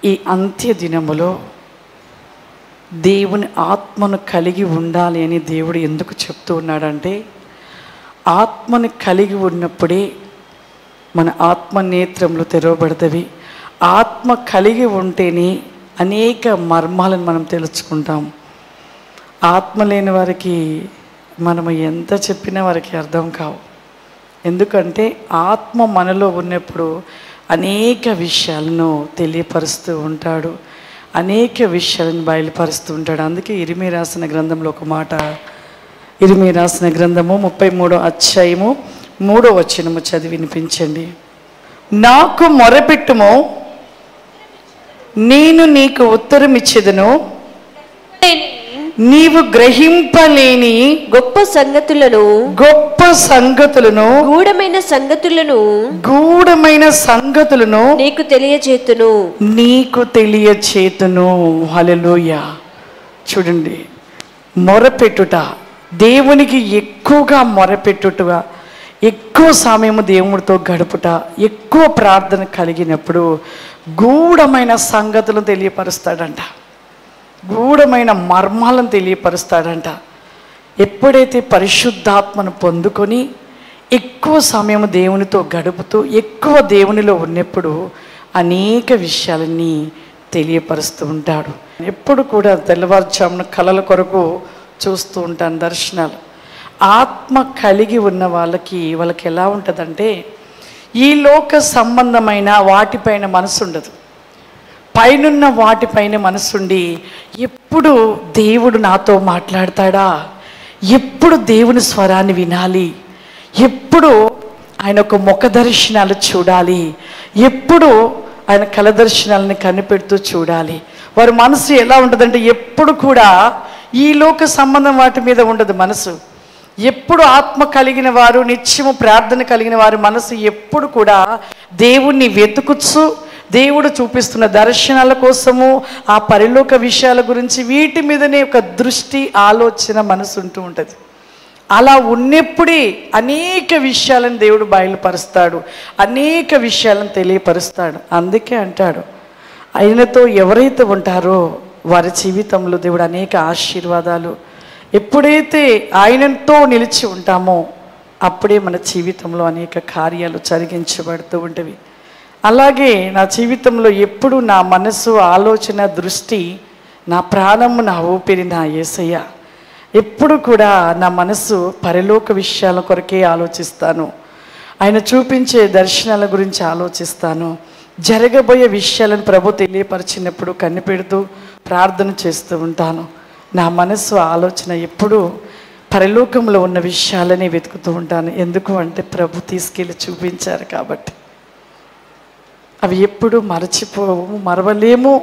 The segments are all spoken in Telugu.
ఈ అంత్య దినములో దేవుని ఆత్మను కలిగి ఉండాలి అని దేవుడు ఎందుకు చెప్తూ ఉన్నాడంటే, ఆత్మను కలిగి ఉన్నప్పుడే మన ఆత్మ నేత్రములు తెరవబడతవి. ఆత్మ కలిగి ఉంటేనే అనేక మర్మాలను మనం తెలుసుకుంటాం. ఆత్మ లేని వారికి మనము ఎంత చెప్పినా వారికి అర్థం కావు. ఎందుకంటే ఆత్మ మనలో ఉన్నప్పుడు అనేక విషయాలను తెలియపరుస్తూ ఉంటాడు, అనేక విషయాలను బయలుపరుస్తూ ఉంటాడు. అందుకే ఇరిమీ రాసిన గ్రంథంలో ఒక మాట, ఇరిమీ రాసిన గ్రంథము 33వ అధ్యాయము 3వ వచనము చదివి వినిపించండి. నాకు మొరపెట్టుము, నేను నీకు ఉత్తరం ఇచ్చేదను, నీవు గ్రహింపలేని గొప్ప సంగతులను గూఢమైన సంగతులను నీకు తెలియచేతును. హల్లెలూయా. చూడండి, మొరపెట్టుట, దేవునికి ఎక్కువగా మొరపెట్టుటగా, ఎక్కువ సమయము దేవుడితో గడుపుట, ఎక్కువ ప్రార్థన కలిగినప్పుడు గూఢమైన సంగతులను తెలియపరుస్తాడంట, గూఢమైన మర్మాలను తెలియపరుస్తాడంట. ఎప్పుడైతే పరిశుద్ధాత్మను పొందుకొని ఎక్కువ సమయం దేవునితో గడుపుతూ ఎక్కువ దేవునిలో ఉన్నప్పుడు అనేక విషయాలని తెలియపరుస్తూ ఉంటాడు. ఎప్పుడు కూడా తెల్లవారుజామున కలల కొరకు చూస్తూ ఉంటాను దర్శనాలు. ఆత్మ కలిగి ఉన్న వాళ్ళకి ఎలా ఉంటుందంటే, ఈ లోక సంబంధమైన వాటిపైన మనసు ఉండదు, పైనున్న వాటిపైన మనసుండి ఎప్పుడు దేవుడు నాతో మాట్లాడతాడా, ఎప్పుడు దేవుని స్వరాన్ని వినాలి, ఎప్పుడు ఆయన ఒక ముఖ దర్శనాలు చూడాలి, ఎప్పుడు ఆయన కళ దర్శనాలని కనిపెడుతూ చూడాలి. వారి మనసు ఎలా ఉంటుందంటే, ఎప్పుడు కూడా ఈ లోక సంబంధం వాటి మీద ఉండదు మనసు. ఎప్పుడు ఆత్మ కలిగిన వారు, నిత్యము ప్రార్థన కలిగిన వారి మనసు ఎప్పుడు కూడా దేవుణ్ణి వెతుకుచు, దేవుడు చూపిస్తున్న దర్శనాల కోసము, ఆ పరలోక విషయాల గురించి వీటి మీదనే ఒక దృష్టి, ఆలోచన మనసు ఉంటూ ఉంటుంది. అలా ఉన్నప్పుడే అనేక విషయాలను దేవుడు బయలుపరుస్తాడు, అనేక విషయాలను తెలియపరుస్తాడు. అందుకే అంటాడు, ఆయనతో ఎవరైతే ఉంటారో వారి జీవితంలో దేవుడు అనేక ఆశీర్వాదాలు, ఎప్పుడైతే ఆయనతో నిలిచి ఉంటామో అప్పుడే మన జీవితంలో అనేక కార్యాలు జరిగించబడుతూ ఉంటవి. అలాగే నా జీవితంలో ఎప్పుడు నా మనసు, ఆలోచన, దృష్టి, నా ప్రాణము, నా ఊపిరి నా యేసయ్య. ఎప్పుడు కూడా నా మనసు పరలోక విషయాల కొరకే ఆలోచిస్తాను, ఆయన చూపించే దర్శనాల గురించి ఆలోచిస్తాను. జరగబోయే విషయాలను ప్రభు తెలియపరిచినప్పుడు కనిపెడుతూ ప్రార్థన చేస్తూ ఉంటాను. నా మనసు, ఆలోచన ఎప్పుడు పరలోకంలో ఉన్న విషయాలని వెతుకుతూ ఉంటాను. ఎందుకు అంటే ప్రభు తీసుకెళ్ళి చూపించారు కాబట్టి. అవి ఎప్పుడు మరచిపోవు, మరవలేము.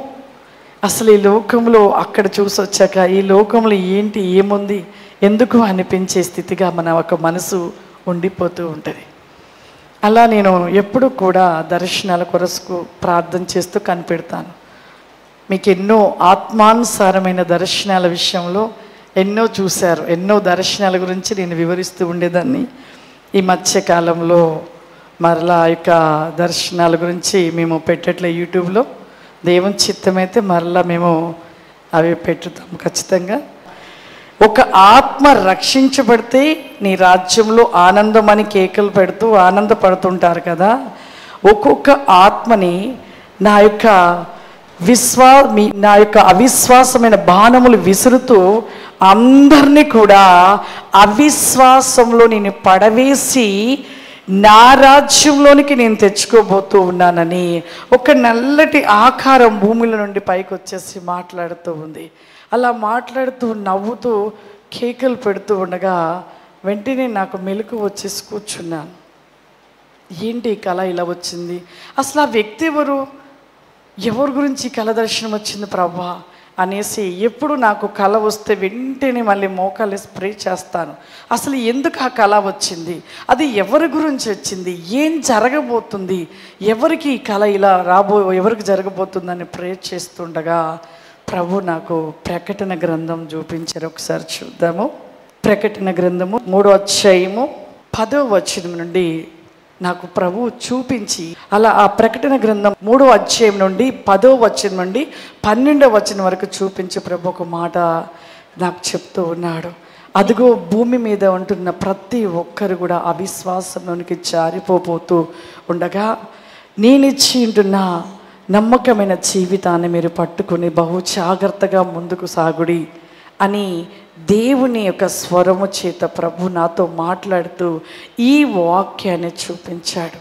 అసలు ఈ లోకంలో అక్కడ చూసి వచ్చాక ఈ లోకంలో ఏంటి, ఏముంది, ఎందుకు అనిపించే స్థితిగా మన ఒక మనసు ఉండిపోతూ ఉంటుంది. అలా నేను ఎప్పుడు కూడా దర్శనాల కొరకు ప్రార్థన చేస్తూ కనిపెడతాను. మీకు ఎన్నో ఆత్మానుసారమైన దర్శనాల విషయంలో ఎన్నో చూశారు, ఎన్నో దర్శనాల గురించి నేను వివరిస్తూ ఉండేదాన్ని. ఈ మధ్యకాలంలో మరలా యొక్క దర్శనాల గురించి మేము పెట్టట్లే యూట్యూబ్లో. దేవుని చిత్తమైతే మరలా మేము అవి పెట్టుతాం ఖచ్చితంగా. ఒక ఆత్మ రక్షించబడితే నీ రాజ్యంలో ఆనందం అని కేకలు పెడుతూ ఆనందపడుతుంటారు కదా. ఒక్కొక్క ఆత్మని నా యొక్క అవిశ్వాసమైన బాణములు విసురుతూ అందరినీ కూడా అవిశ్వాసంలో నేను పడవేసి నా రాజ్యంలోనికి నేను తెచ్చుకోబోతూ ఉన్నానని ఒక నల్లటి ఆకారం భూమిలో నుండి పైకి వచ్చేసి మాట్లాడుతూ ఉంది. అలా మాట్లాడుతూ నవ్వుతూ కేకలు పెడుతూ ఉండగా వెంటనే నాకు మెలకు వచ్చేసి కూర్చున్నాను. ఏంటి ఈ కళ ఇలా వచ్చింది, అసలు ఆ వ్యక్తి ఎవరి గురించి కళ దర్శనం వచ్చింది ప్రభా అనేసి ఎప్పుడు నాకు కళ వస్తే వెంటనే మళ్ళీ మోకాలు స్ప్రే చేస్తాను. అసలు ఎందుకు ఆ కళ వచ్చింది, అది ఎవరి గురించి వచ్చింది, ఏం జరగబోతుంది, ఎవరికి ఈ కళ ఇలా ఎవరికి జరగబోతుందని ప్రే చేస్తుండగా ప్రభు నాకు ప్రకటన గ్రంథం చూపించారు. ఒకసారి చూద్దాము. ప్రకటన గ్రంథము 3వ అధ్యాయము 10వ వచనం నుండి నాకు ప్రభువు చూపించి అలా ఆ ప్రకటన గ్రంథం 3వ అధ్యాయం నుండి 10వ వచనం నుండి 12వ వచనం వరకు చూపించి ప్రభు ఒక మాట నాకు చెప్తూ ఉన్నాడు. అదిగో భూమి మీద ఉంటున్న ప్రతి ఒక్కరు కూడా అవిశ్వాసంలోనికి జారిపోతూ ఉండగా నేనిచ్చి ఉంటున్న నమ్మకమైన జీవితాన్ని మీరు పట్టుకుని బహు జాగ్రత్తగా ముందుకు సాగుడి అని దేవుని యొక్క స్వరము చేత ప్రభు నాతో మాట్లాడుతూ ఈ వాక్యాన్ని చూపించాడు.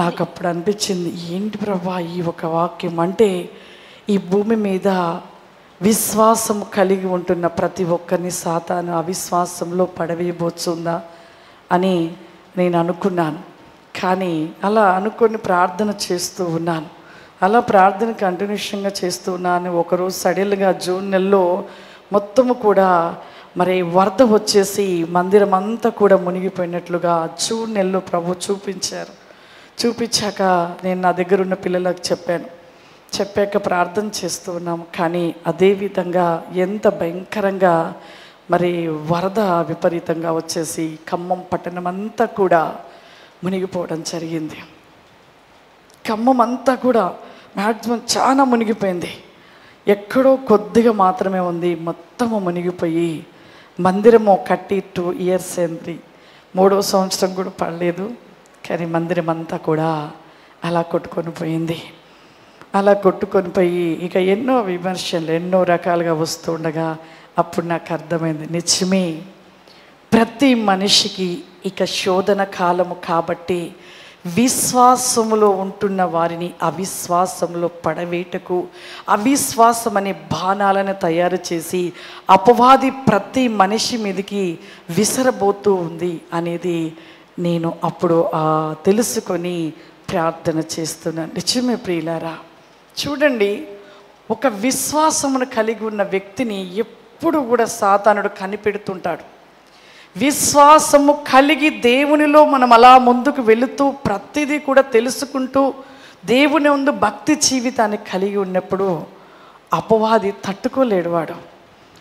నాకు అప్పుడు అనిపించింది, ఏంటి ప్రభా ఈ ఒక వాక్యం అంటే ఈ భూమి మీద విశ్వాసం కలిగి ఉంటున్న ప్రతి ఒక్కరిని సాతాను అవిశ్వాసంలో పడవేయబోతుందా అని నేను అనుకున్నాను. కానీ అలా అనుకొని ప్రార్థన చేస్తూ ఉన్నాను. అలా ప్రార్థన కంటిన్యూషన్గా చేస్తూ ఉన్నాను. ఒకరోజు సడన్గా జూన్ నెలలో మొత్తము కూడా మరి వరద వచ్చేసి మందిరం అంతా కూడా మునిగిపోయినట్లుగా జూన్ నెలలో ప్రభు చూపించారు. చూపించాక నేను నా దగ్గర ఉన్న పిల్లలకు చెప్పాక ప్రార్థన చేస్తూ ఉన్నాము. కానీ అదేవిధంగా ఎంత భయంకరంగా మరి వరద విపరీతంగా వచ్చేసి ఖమ్మం పట్టణం అంతా కూడా మునిగిపోవడం జరిగింది. ఖమ్మం అంతా కూడా మ్యాక్సిమం చాలా మునిగిపోయింది. ఎక్కడో కొద్దిగా మాత్రమే ఉంది, మొత్తము మునిగిపోయి మందిరము కట్టి 2 years అయింది. 3వ సంవత్సరం కూడా పడలేదు. కానీ మందిరం అంతా కూడా అలా కొట్టుకొని పోయింది. అలా కొట్టుకొని పోయి ఇక ఎన్నో విమర్శలు ఎన్నో రకాలుగా వస్తూ ఉండగా అప్పుడు నాకు అర్థమైంది, నిజమే ప్రతి మనిషికి ఇక శోధన కాలము కాబట్టి విశ్వాసములో ఉంటున్న వారిని అవిశ్వాసంలో పడవేటకు అవిశ్వాసం అనే బాణాలను తయారు చేసి అపవాది ప్రతి మనిషి మీదకి విసరబోతూ ఉంది అనేది నేను అప్పుడు తెలుసుకొని ప్రార్థన చేస్తున్నాను. నిజమే ప్రియులారా, చూడండి, ఒక విశ్వాసమును కలిగి ఉన్న వ్యక్తిని ఎప్పుడు కూడా సాతానుడు కనిపెడుతుంటాడు. విశ్వాసము కలిగి దేవునిలో మనం అలా ముందుకు వెళుతూ ప్రతిదీ కూడా తెలుసుకుంటూ దేవుని ముందు భక్తి జీవితాన్ని కలిగి ఉన్నప్పుడు అపవాది తట్టుకోలేడు.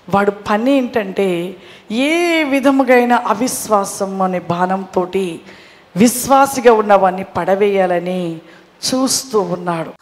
వాడు పని ఏంటంటే ఏ విధముగైన అవిశ్వాసం అనే బాణంతో విశ్వాసిగా ఉన్నవాడిని పడవేయాలని చూస్తూ ఉన్నాడు.